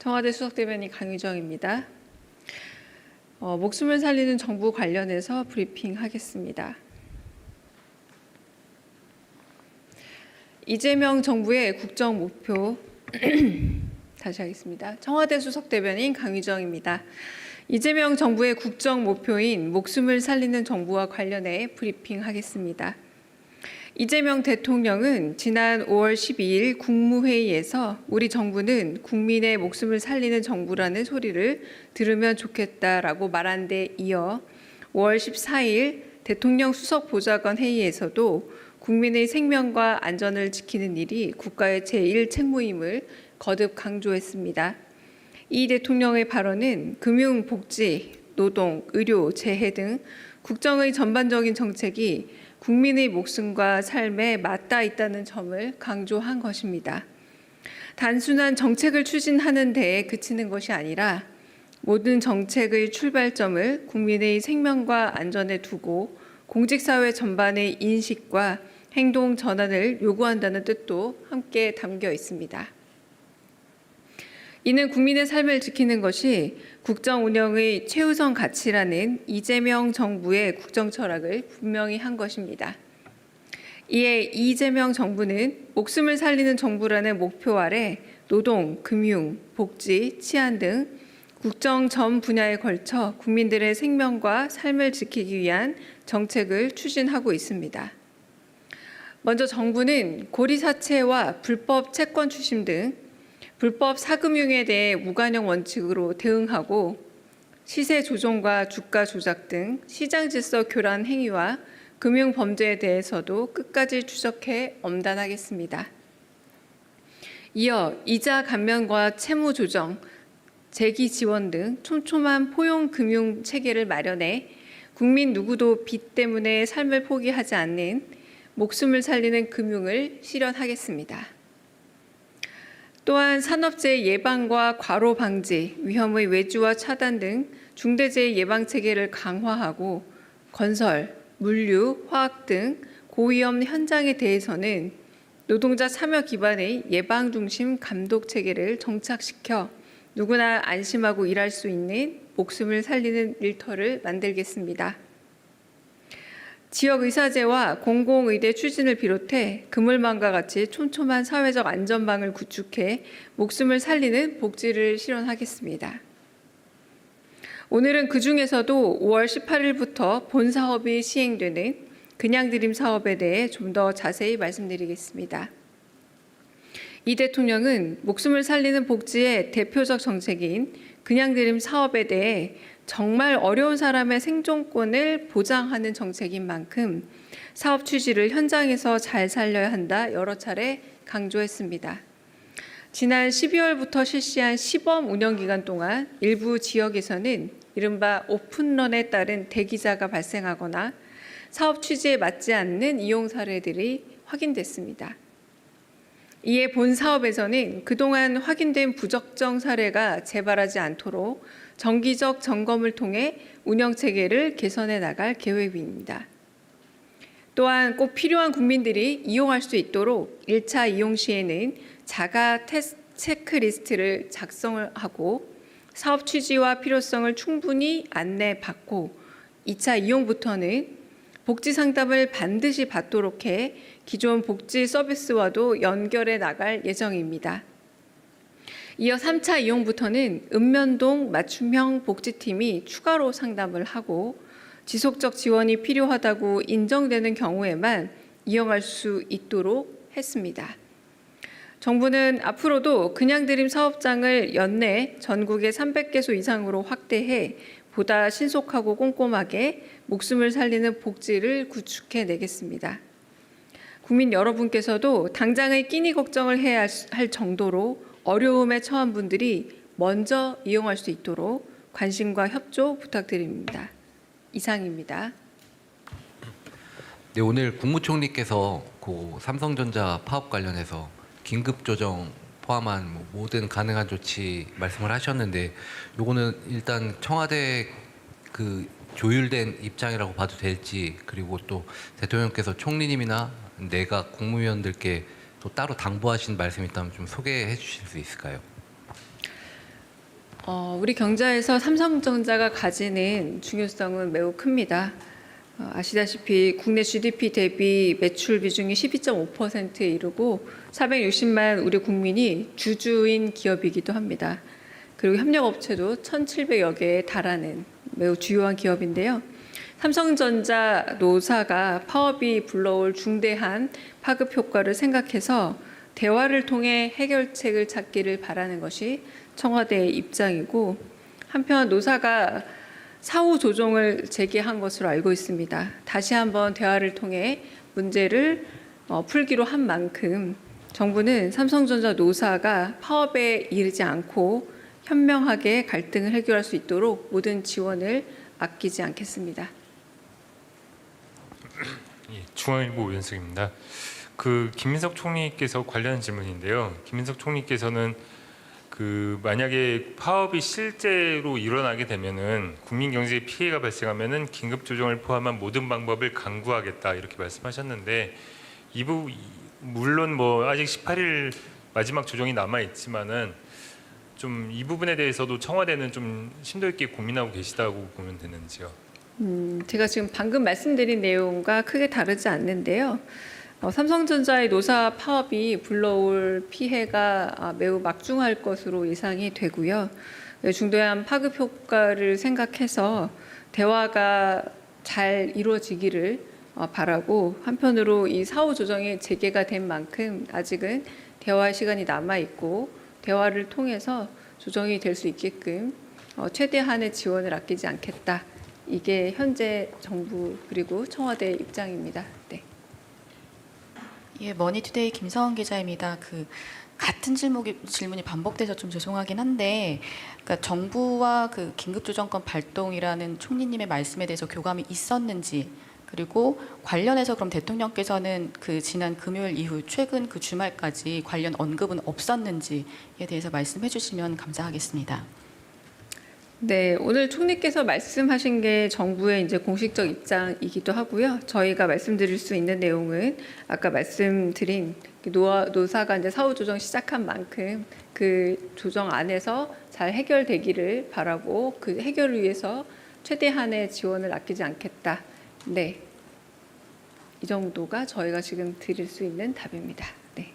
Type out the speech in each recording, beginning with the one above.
청와대 수석대변인 강유정입니다. 목숨을 살리는 정부 관련해서 브리핑하겠습니다. 이재명 정부의 국정 목표 다시 하겠습니다. 청와대 수석대변인 강유정입니다. 이재명 정부의 국정 목표인 목숨을 살리는 정부와 관련해 브리핑하겠습니다. 이재명 대통령은 지난 5월 12일 국무회의에서 우리 정부는 국민의 목숨을 살리는 정부라는 소리를 들으면 좋겠다라고 말한 데 이어 5월 14일 대통령 수석보좌관 회의에서도 국민의 생명과 안전을 지키는 일이 국가의 제1 책무임을 거듭 강조했습니다. 이 대통령의 발언은 금융, 복지, 노동, 의료, 재해 등 국정의 전반적인 정책이 국민의 목숨과 삶에 맞닿아 있다는 점을 강조한 것입니다. 단순한 정책을 추진하는 데에 그치는 것이 아니라 모든 정책의 출발점을 국민의 생명과 안전에 두고 공직사회 전반의 인식과 행동 전환을 요구한다는 뜻도 함께 담겨 있습니다. 이는 국민의 삶을 지키는 것이 국정 운영의 최우선 가치라는 이재명 정부의 국정 철학을 분명히 한 것입니다. 이에 이재명 정부는 목숨을 살리는 정부라는 목표 아래 노동, 금융, 복지, 치안 등 국정 전 분야에 걸쳐 국민들의 생명과 삶을 지키기 위한 정책을 추진하고 있습니다. 먼저 정부는 고리사채와 불법 채권 추심 등 불법 사금융에 대해 무관용 원칙으로 대응하고 시세 조종과 주가 조작 등 시장 질서 교란 행위와 금융 범죄에 대해서도 끝까지 추적해 엄단하겠습니다. 이어 이자 감면과 채무 조정, 재기 지원 등 촘촘한 포용 금융 체계를 마련해 국민 누구도 빚 때문에 삶을 포기하지 않는 목숨을 살리는 금융을 실현하겠습니다. 또한 산업재해 예방과 과로 방지, 위험의 외주와 차단 등 중대재해 예방 체계를 강화하고 건설, 물류, 화학 등 고위험 현장에 대해서는 노동자 참여 기반의 예방 중심 감독 체계를 정착시켜 누구나 안심하고 일할 수 있는 목숨을 살리는 일터를 만들겠습니다. 지역의사제와 공공의대 추진을 비롯해 그물망과 같이 촘촘한 사회적 안전망을 구축해 목숨을 살리는 복지를 실현하겠습니다. 오늘은 그중에서도 5월 18일부터 본 사업이 시행되는 그냥드림 사업에 대해 좀 더 자세히 말씀드리겠습니다. 이 대통령은 목숨을 살리는 복지의 대표적 정책인 그냥드림 사업에 대해 정말 어려운 사람의 생존권을 보장하는 정책인 만큼 사업 취지를 현장에서 잘 살려야 한다 여러 차례 강조했습니다. 지난 12월부터 실시한 시범 운영 기간 동안 일부 지역에서는 이른바 오픈런에 따른 대기자가 발생하거나 사업 취지에 맞지 않는 이용 사례들이 확인됐습니다. 이에 본 사업에서는 그동안 확인된 부적정 사례가 재발하지 않도록 정기적 점검을 통해 운영 체계를 개선해 나갈 계획입니다. 또한 꼭 필요한 국민들이 이용할 수 있도록 1차 이용 시에는 자가 체크리스트를 작성을 하고 사업 취지와 필요성을 충분히 안내받고 2차 이용부터는 복지 상담을 반드시 받도록 해 기존 복지 서비스와도 연결해 나갈 예정입니다. 이어 3차 이용부터는 읍면동 맞춤형 복지팀이 추가로 상담을 하고 지속적 지원이 필요하다고 인정되는 경우에만 이용할 수 있도록 했습니다. 정부는 앞으로도 그냥드림 사업장을 연내 전국에 300개소 이상으로 확대해 보다 신속하고 꼼꼼하게 목숨을 살리는 복지를 구축해 내겠습니다. 국민 여러분께서도 당장의 끼니 걱정을 해야 할 정도로 어려움에 처한 분들이 먼저 이용할 수 있도록 관심과 협조 부탁드립니다. 이상입니다. 네, 오늘 국무총리께서 삼성전자 파업 관련해서 긴급 조정 포함한 모든 가능한 조치 말씀을 하셨는데, 요거는 일단 청와대 조율된 입장이라고 봐도 될지, 그리고 또 대통령께서 총리님이나 내각 국무위원들께 또 따로 당부하신 말씀이 있다면 좀 소개해 주실 수 있을까요? 우리 경제에서 삼성전자가 가지는 중요성은 매우 큽니다. 아시다시피 국내 GDP 대비 매출 비중이 12.5%에 이르고 460만 우리 국민이 주주인 기업이기도 합니다. 그리고 협력업체도 1,700여 개에 달하는 매우 주요한 기업인데요. 삼성전자 노사가 파업이 불러올 중대한 파급 효과를 생각해서 대화를 통해 해결책을 찾기를 바라는 것이 청와대의 입장이고, 한편 노사가 사후 조정을 제기한 것으로 알고 있습니다. 다시 한번 대화를 통해 문제를 풀기로 한 만큼 정부는 삼성전자 노사가 파업에 이르지 않고 현명하게 갈등을 해결할 수 있도록 모든 지원을 아끼지 않겠습니다. 예, 중앙일보 우현석입니다. 김민석 총리께서 관련 질문인데요. 김민석 총리께서는 만약에 파업이 실제로 일어나게 되면은 국민 경제에 피해가 발생하면은 긴급 조정을 포함한 모든 방법을 강구하겠다 이렇게 말씀하셨는데, 물론 아직 18일 마지막 조정이 남아 있지만은 좀 이 부분에 대해서도 청와대는 좀 심도 있게 고민하고 계시다고 보면 되는지요? 제가 지금 방금 말씀드린 내용과 크게 다르지 않는데요. 삼성전자의 노사 파업이 불러올 피해가 매우 막중할 것으로 예상이 되고요. 중대한 파급 효과를 생각해서 대화가 잘 이루어지기를 바라고, 한편으로 이 사후 조정이 재개가 된 만큼 아직은 대화의 시간이 남아 있고 대화를 통해서 조정이 될 수 있게끔 최대한의 지원을 아끼지 않겠다. 이게 현재 정부 그리고 청와대의 입장입니다. 네. 예, 머니투데이 김서원 기자입니다. 같은 질문이 반복돼서 좀 죄송하긴 한데, 그러니까 정부와 긴급조정권 발동이라는 총리님의 말씀에 대해서 교감이 있었는지, 그리고 관련해서 그럼 대통령께서는 지난 금요일 이후 최근 주말까지 관련 언급은 없었는지에 대해서 말씀해 주시면 감사하겠습니다. 네, 오늘 총리께서 말씀하신 게 정부의 이제 공식적 입장이기도 하고요. 저희가 말씀드릴 수 있는 내용은 아까 말씀드린 노사가 이제 사후 조정 시작한 만큼 그 조정 안에서 잘 해결되기를 바라고 그 해결을 위해서 최대한의 지원을 아끼지 않겠다. 네, 이 정도가 저희가 지금 드릴 수 있는 답입니다. 네.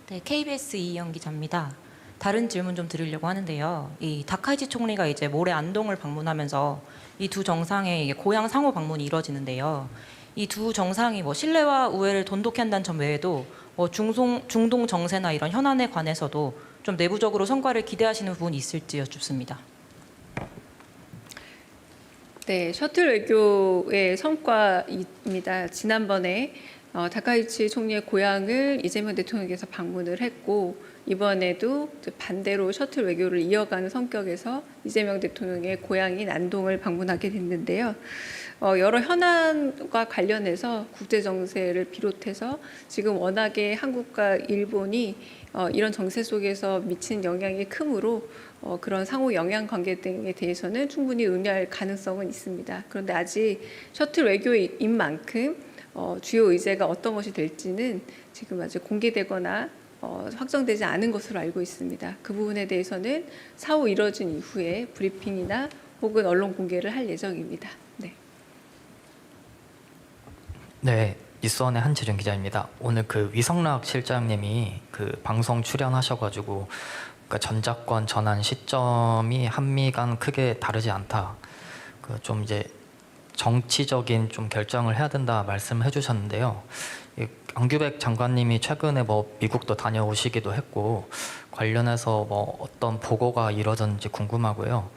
네, KBS 이희영 기자입니다. 다른 질문 좀 드리려고 하는데요. 이 다카이치 총리가 이제 모레 안동을 방문하면서 이 두 정상의 고향 상호 방문이 이뤄지는데요. 이 두 정상이 신뢰와 우애를 돈독히 한다는 점 외에도 중동 정세나 이런 현안에 관해서도 좀 내부적으로 성과를 기대하시는 부분이 있을지 여쭙습니다. 네, 셔틀 외교의 성과입니다. 지난번에 다카이치 총리의 고향을 이재명 대통령께서 방문을 했고, 이번에도 반대로 셔틀 외교를 이어가는 성격에서 이재명 대통령의 고향인 안동을 방문하게 됐는데요. 여러 현안과 관련해서 국제 정세를 비롯해서 지금 워낙에 한국과 일본이 이런 정세 속에서 미친 영향이 크므로 그런 상호 영향 관계 등에 대해서는 충분히 논의할 가능성은 있습니다. 그런데 아직 셔틀 외교인 만큼 주요 의제가 어떤 것이 될지는 지금 아직 공개되거나 확정되지 않은 것으로 알고 있습니다. 그 부분에 대해서는 사후 이뤄진 이후에 브리핑이나 혹은 언론 공개를 할 예정입니다. 네. 네, 이수원의 한재준 기자입니다. 오늘 위성락 실장님이 방송 출연하셔가지고 전작권 전환 시점이 한미 간 크게 다르지 않다. 좀 이제 정치적인 좀 결정을 해야 된다 말씀해 주셨는데요. 안규백 장관님이 최근에 미국도 다녀오시기도 했고 관련해서 어떤 보고가 이뤄졌는지 궁금하고요.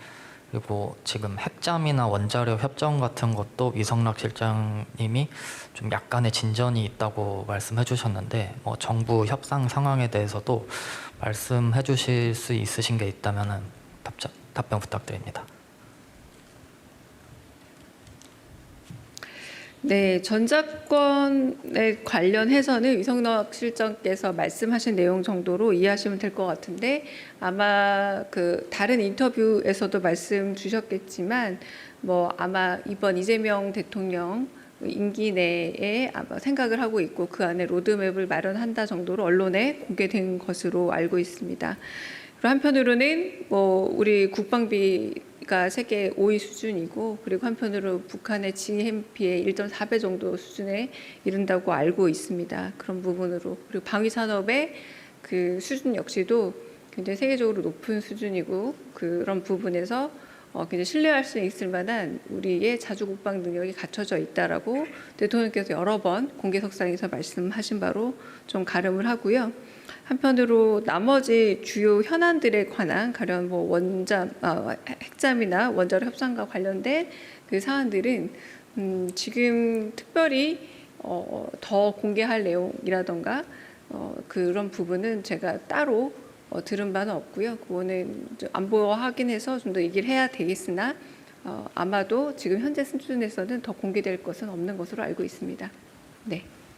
그리고 지금 핵잠이나 원자력 협정 같은 것도 이성락 실장님이 좀 약간의 진전이 있다고 말씀해 주셨는데 정부 협상 상황에 대해서도 말씀해 주실 수 있으신 게 있다면 답변 부탁드립니다. 네, 전작권에 관련해서는 이성락 실장께서 말씀하신 내용 정도로 이해하시면 될 것 같은데, 아마 다른 인터뷰에서도 말씀 주셨겠지만 아마 이번 이재명 대통령 임기 내에 아마 생각을 하고 있고 그 안에 로드맵을 마련한다 정도로 언론에 공개된 것으로 알고 있습니다. 그리고 한편으로는 뭐 우리 국방비가 세계 5위 수준이고, 그리고 한편으로 북한의 GNP의 1.4배 정도 수준에 이른다고 알고 있습니다. 그런 부분으로. 그리고 방위 산업의 그 수준 역시도 굉장히 세계적으로 높은 수준이고, 그런 부분에서 굉장히 신뢰할 수 있을 만한 우리의 자주국방 능력이 갖춰져 있다라고 대통령께서 여러 번 공개석상에서 말씀하신 바로 좀 가름을 하고요. 한편으로 나머지 주요 현안들에 관한 가령 뭐 핵잠이나 원자로 협상과 관련된 그 사안들은 지금 특별히 더 공개할 내용이라던가 그런 부분은 제가 따로 들은 바는 없고요. 그거는 안보 확인해서 좀 더 얘기를 해야 되겠으나 아마도 지금 현재 수준에서는 더 공개될 것은 없는 것으로 알고 있습니다. 네.